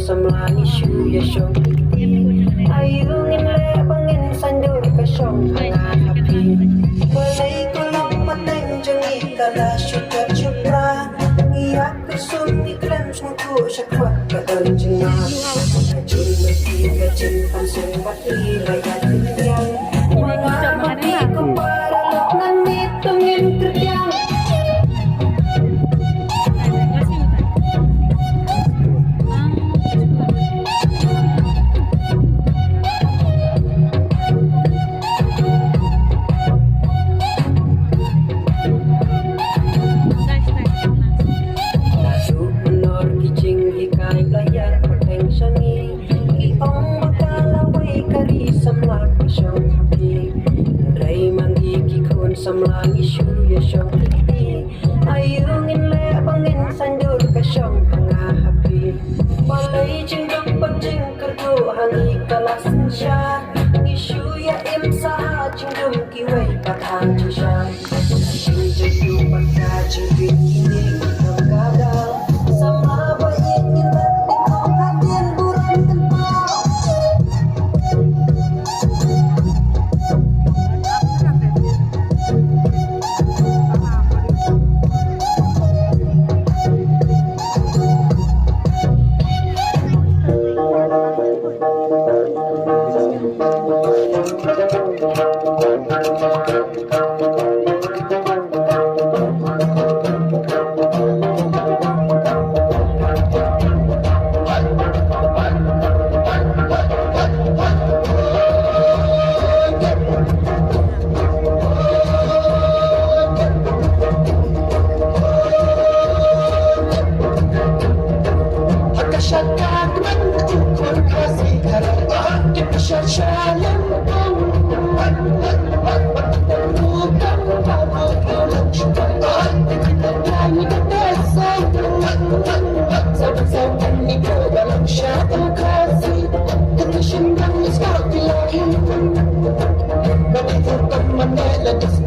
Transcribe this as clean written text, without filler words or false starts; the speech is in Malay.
samlang isu ya syong ayungin le bangin sandur ka syong hangat api walay kulong pateng jangi kala syukat syukra ngiyak kusum ikram sungku syakwat kadang jengah kacin mati kacin pansung bati layat tiang mengamati kepala loknan mitungin kerjang samlang isu ya syong titi ayungin le bangin sandur ka syong tengah hapi balai jingdok pajing kerdu hangi kalasin syah isu ya imsah jingdum kiwai patang jishan jingdu patah jingdu kini kita kadal sama bayi nilai dikau hatian buran tempau Let us